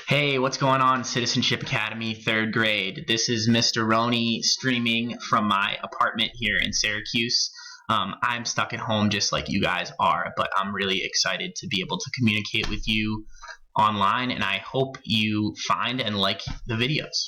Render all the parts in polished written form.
Hey, what's going on, Citizenship Academy, third grade? This is Mr. Roney streaming from my apartment here in Syracuse. I'm stuck at home just like you guys are, but I'm really excited to be able to communicate with you online, and I hope you find and like the videos.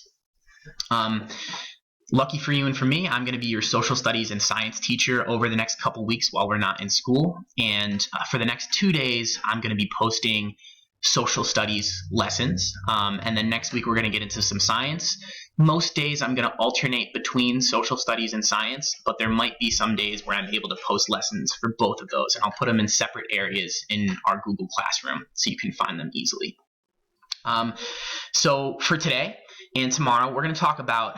Lucky for you and for me, I'm going to be your social studies and science teacher over the next couple weeks while we're not in school, and for the next 2 days, I'm going to be posting social studies lessons, and then next week we're going to get into some science. Most days I'm going to alternate between social studies and science, but there might be some days where I'm able to post lessons for both of those, and I'll put them in separate areas in our Google Classroom so you can find them easily. So for today and tomorrow, we're going to talk about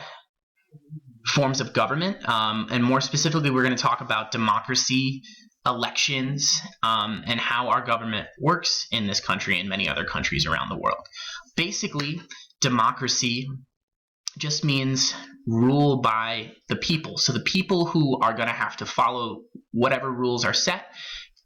forms of government, and more specifically, we're going to talk about democracy, elections, and how our government works in this country and many other countries around the world. Basically, democracy just means rule by the people. So the people who are going to have to follow whatever rules are set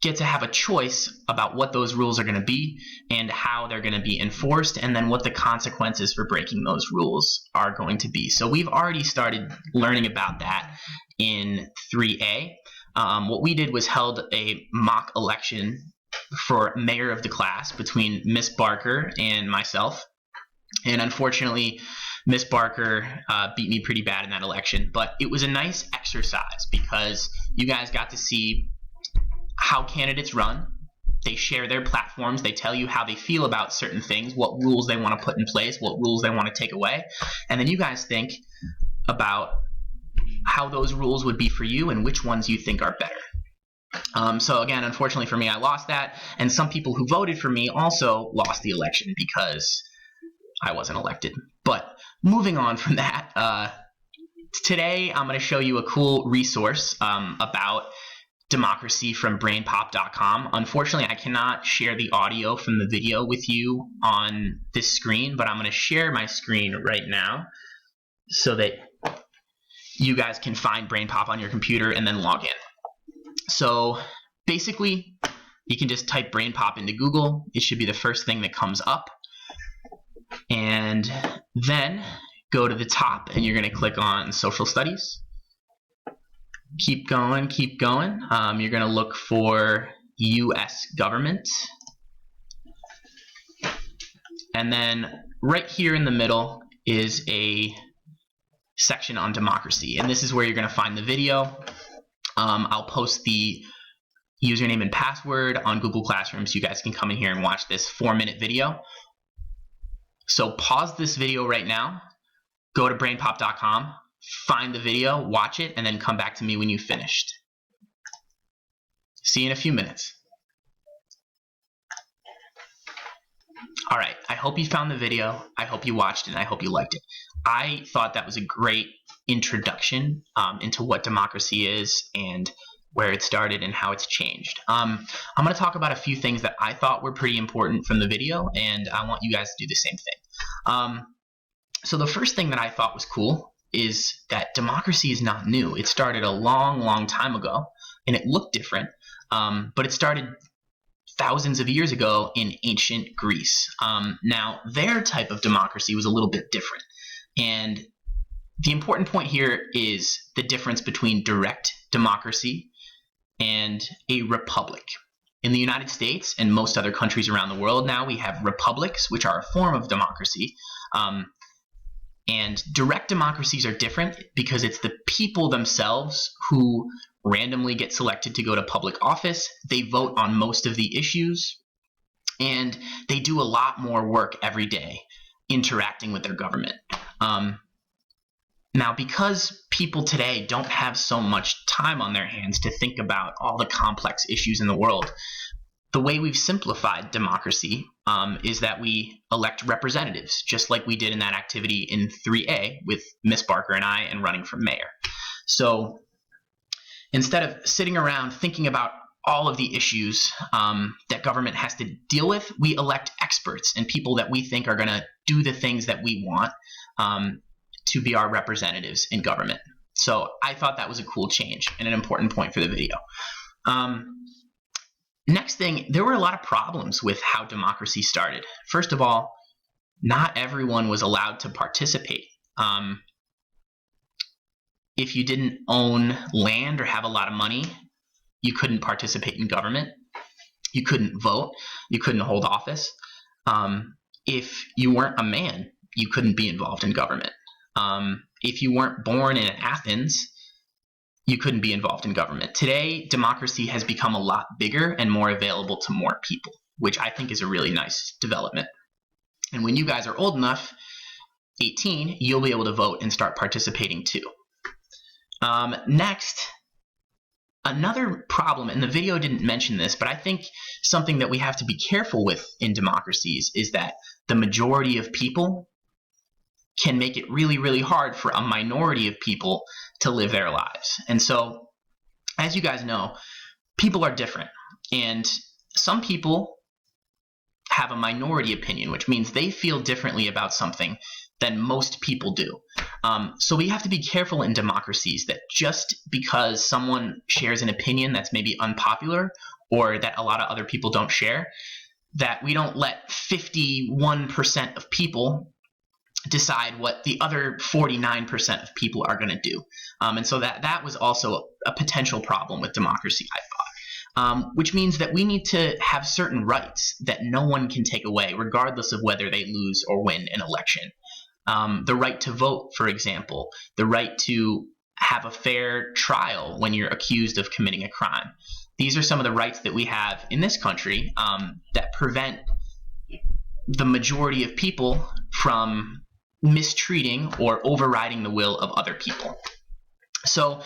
get to have a choice about what those rules are going to be and how they're going to be enforced, and then what the consequences for breaking those rules are going to be. So we've already started learning about that in 3A. What we did was held a mock election for mayor of the class between Miss Barker and myself. And unfortunately, Miss Barker beat me pretty bad in that election. But it was a nice exercise because you guys got to see how candidates run. They share their platforms. They tell you how they feel about certain things, what rules they want to put in place, what rules they want to take away. And then you guys think about how those rules would be for you and which ones you think are better. So again, unfortunately for me, I lost that, and some people who voted for me also lost the election because I wasn't elected. But moving on from that, today I'm going to show you a cool resource about democracy from brainpop.com. Unfortunately, I cannot share the audio from the video with you on this screen, but I'm going to share my screen right now so that you guys can find BrainPop on your computer and then log in. So basically, you can just type BrainPop into Google. It should be the first thing that comes up. And then go to the top, and you're going to click on Social Studies. Keep going, keep going. You're going to look for U.S. government. And then right here in the middle is a section on democracy, and this is where you're going to find the video. I'll post the username and password on Google Classroom so you guys can come in here and watch this 4-minute video. So pause this video right now, go to brainpop.com, find the video, watch it, and then come back to me when you've finished. See you in a few minutes. Alright, I hope you found the video, I hope you watched it, and I hope you liked it. I thought that was a great introduction into what democracy is and where it started and how it's changed. I'm going to talk about a few things that I thought were pretty important from the video, and I want you guys to do the same thing. So the first thing that I thought was cool is that democracy is not new. It started a long, long time ago, and it looked different, but it started thousands of years ago in ancient Greece. Now, their type of democracy was a little bit different. And the important point here is the difference between direct democracy and a republic. In the United States and most other countries around the world now, we have republics, which are a form of democracy. And direct democracies are different because it's the people themselves who randomly get selected to go to public office. They vote on most of the issues, and they do a lot more work every day interacting with their government. Now, because people today don't have so much time on their hands to think about all the complex issues in the world, the way we've simplified democracy is that we elect representatives, just like we did in that activity in 3A with Miss Barker and I and running for mayor. So instead of sitting around thinking about all of the issues that government has to deal with, we elect experts and people that we think are going to do the things that we want to be our representatives in government. So I thought that was a cool change and an important point for the video. Next thing, there were a lot of problems with how democracy started. First of all, not everyone was allowed to participate. If you didn't own land or have a lot of money, you couldn't participate in government. You couldn't vote. You couldn't hold office. If you weren't a man, you couldn't be involved in government. If you weren't born in Athens, you couldn't be involved in government. Today, democracy has become a lot bigger and more available to more people, which I think is a really nice development. And when you guys are old enough, 18, you'll be able to vote and start participating too. Next, another problem, and the video didn't mention this, but I think something that we have to be careful with in democracies is that the majority of people can make it really, really hard for a minority of people to live their lives. And so, as you guys know, people are different. And some people have a minority opinion, which means they feel differently about something than most people do. So we have to be careful in democracies that just because someone shares an opinion that's maybe unpopular or that a lot of other people don't share, that we don't let 51% of people decide what the other 49% of people are going to do. And so that was also a potential problem with democracy, I thought. Which means that we need to have certain rights that no one can take away, regardless of whether they lose or win an election. The right to vote, for example, the right to have a fair trial when you're accused of committing a crime. These are some of the rights that we have in this country that prevent the majority of people from mistreating or overriding the will of other people. So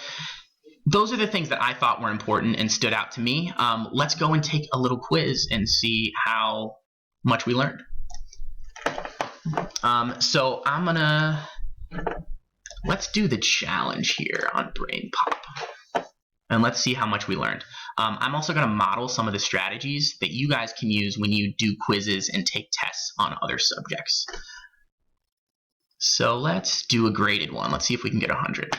those are the things that I thought were important and stood out to me. Let's go and take a little quiz and see how much we learned. So let's do the challenge here on Brain Pop, and let's see how much we learned. I'm also going to model some of the strategies that you guys can use when you do quizzes and take tests on other subjects. So let's do a graded one. Let's see if we can get 100.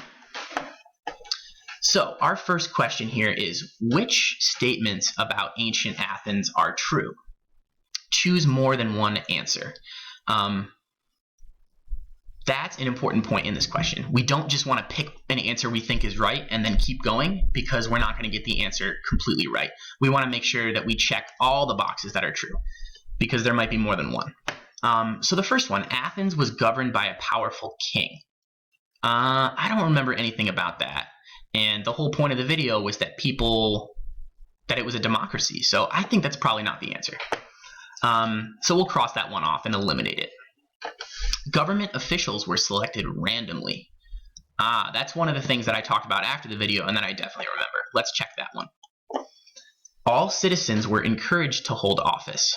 So our first question here is, which statements about ancient Athens are true? Choose more than one answer. That's an important point in this question. We don't just want to pick an answer we think is right and then keep going, because we're not going to get the answer completely right. We want to make sure that we check all the boxes that are true, because there might be more than one. So the first one, Athens was governed by a powerful king. I don't remember anything about that. And the whole point of the video was that it was a democracy. So I think that's probably not the answer. So we'll cross that one off and eliminate it. Government officials were selected randomly. That's one of the things that I talked about after the video, and that I definitely remember. Let's check that one. All citizens were encouraged to hold office.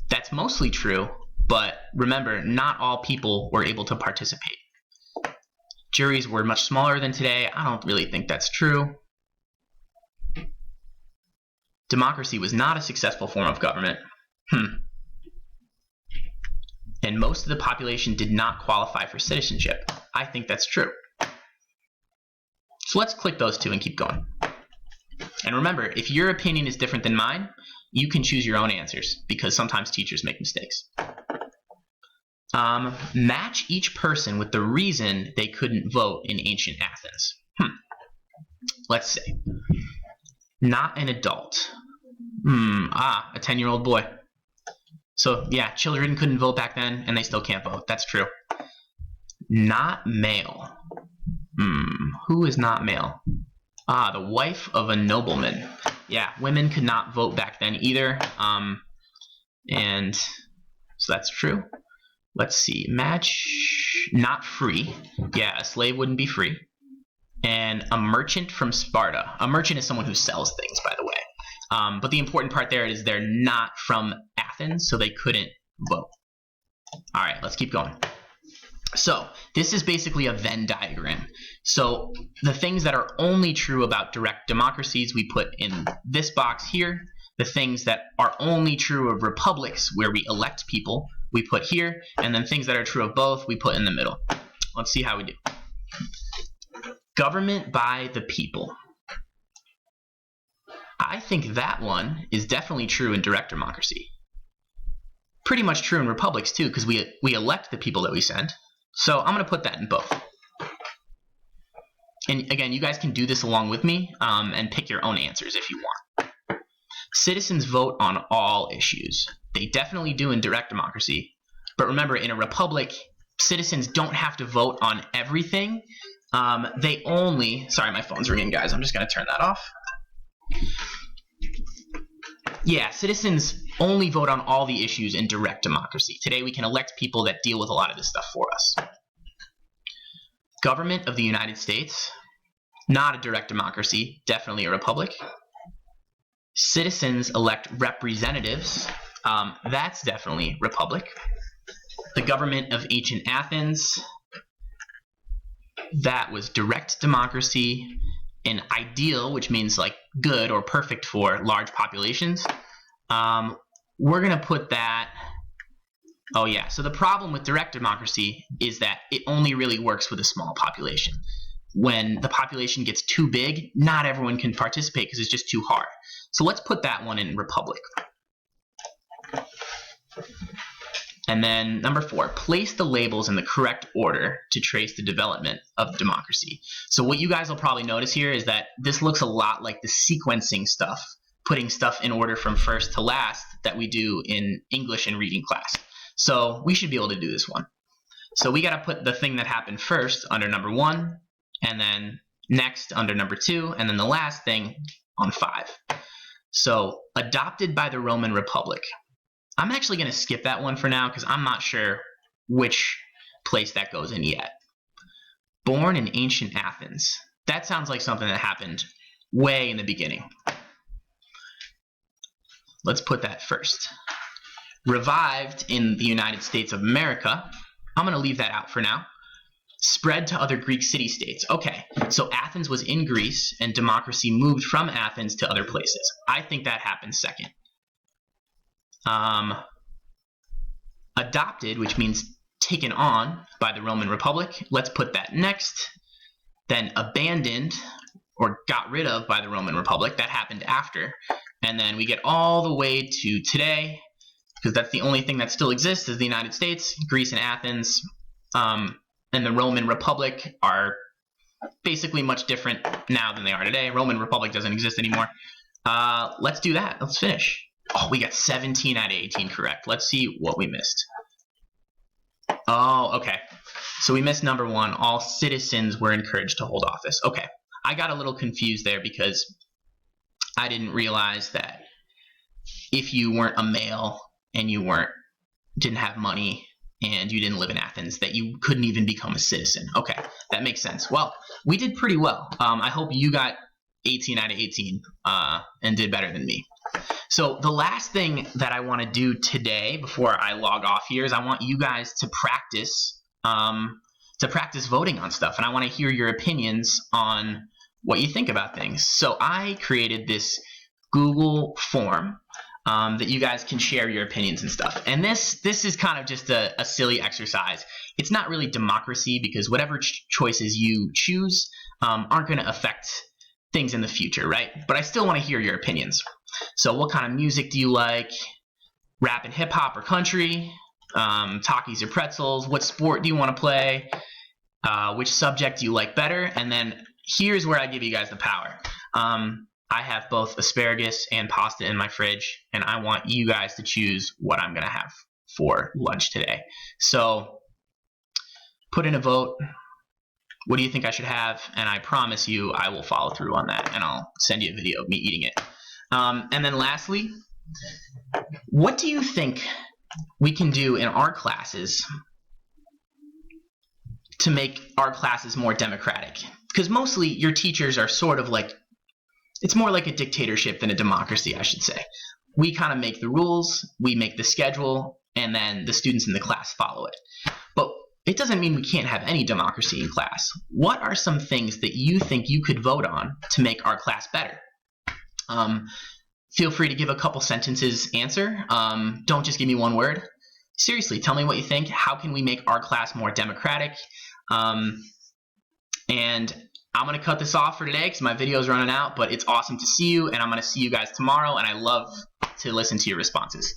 That's mostly true, but remember, not all people were able to participate. Juries were much smaller than today. I don't really think that's true. Democracy was not a successful form of government. And most of the population did not qualify for citizenship. I think that's true. So let's click those two and keep going. And remember, if your opinion is different than mine, you can choose your own answers, because sometimes teachers make mistakes. Match each person with the reason they couldn't vote in ancient Athens. Let's say, not an adult. A 10-year-old boy. So yeah, children couldn't vote back then, and they still can't vote. That's true. Not male. Who is not male? The wife of a nobleman. Yeah, women could not vote back then either. And so that's true. Let's see. Match not free. Yeah, a slave wouldn't be free. And a merchant from Sparta. A merchant is someone who sells things, by the way. But the important part there is they're not from Athens, so they couldn't vote. All right, let's keep going. So this is basically a Venn diagram. So the things that are only true about direct democracies we put in this box here. The things that are only true of republics where we elect people we put here. And then things that are true of both we put in the middle. Let's see how we do. Government by the people. I think that one is definitely true in direct democracy. pretty much true in republics too, because we elect the people that we send. So I'm going to put that in both. And again, you guys can do this along with me and pick your own answers if you want. Citizens vote on all issues. They definitely do in direct democracy. But remember, in a republic, citizens don't have to vote on everything. They only... Sorry, my phone's ringing, guys. I'm just going to turn that off. Yeah, citizens only vote on all the issues in direct democracy. Today, we can elect people that deal with a lot of this stuff for us. Government of the United States, not a direct democracy, definitely a republic. Citizens elect representatives, that's definitely republic. The government of ancient Athens, that was direct democracy. An ideal, which means like good or perfect for large populations. We're going to put that... Oh yeah, so the problem with direct democracy is that it only really works with a small population. When the population gets too big, not everyone can participate because it's just too hard. So let's put that one in republic. And then number 4, place the labels in the correct order to trace the development of democracy. So what you guys will probably notice here is that this looks a lot like the sequencing stuff, putting stuff in order from first to last that we do in English and reading class. So we should be able to do this one. So we got to put the thing that happened first under number 1, and then next under number 2, and then the last thing on 5. So adopted by the Roman Republic. I'm actually going to skip that one for now because I'm not sure which place that goes in yet. Born in ancient Athens. That sounds like something that happened way in the beginning. Let's put that first. Revived in the United States of America. I'm going to leave that out for now. Spread to other Greek city-states. Okay, so Athens was in Greece and democracy moved from Athens to other places. I think that happened second. Adopted, which means taken on by the Roman Republic. Let's put that next. Then abandoned or got rid of by the Roman Republic. That happened after. And then we get all the way to today, because that's the only thing that still exists is the United States. Greece and Athens and the Roman Republic are basically much different now than they are today. Roman Republic doesn't exist anymore. Let's do that. Let's finish. Oh, we got 17 out of 18 correct. Let's see what we missed. Oh, okay. So we missed number 1. All citizens were encouraged to hold office. Okay. I got a little confused there because I didn't realize that if you weren't a male and you didn't have money and you didn't live in Athens, that you couldn't even become a citizen. Okay, that makes sense. Well, we did pretty well. I hope you got 18 out of 18 and did better than me. So the last thing that I want to do today before I log off here is I want you guys to practice voting on stuff, and I want to hear your opinions on what you think about things. So I created this Google form that you guys can share your opinions and stuff. And this is kind of just a silly exercise. It's not really democracy because whatever choices you choose aren't going to affect things in the future, right? But I still want to hear your opinions. So what kind of music do you like? Rap and hip hop or country? Takis or pretzels? What sport do you want to play? Which subject do you like better? And then here's where I give you guys the power. I have both asparagus and pasta in my fridge, and I want you guys to choose what I'm going to have for lunch today. So put in a vote. What do you think I should have? And I promise you I will follow through on that, and I'll send you a video of me eating it. And then lastly, what do you think we can do in our classes to make our classes more democratic? Because mostly your teachers are sort of like, it's more like a dictatorship than a democracy, I should say. We kind of make the rules, we make the schedule, and then the students in the class follow it. But it doesn't mean we can't have any democracy in class. What are some things that you think you could vote on to make our class better? Feel free to give a couple sentences answer. Don't just give me one word. Seriously, tell me what you think. How can we make our class more democratic? And I'm going to cut this off for today because my video is running out, but it's awesome to see you, and I'm going to see you guys tomorrow, and I love to listen to your responses.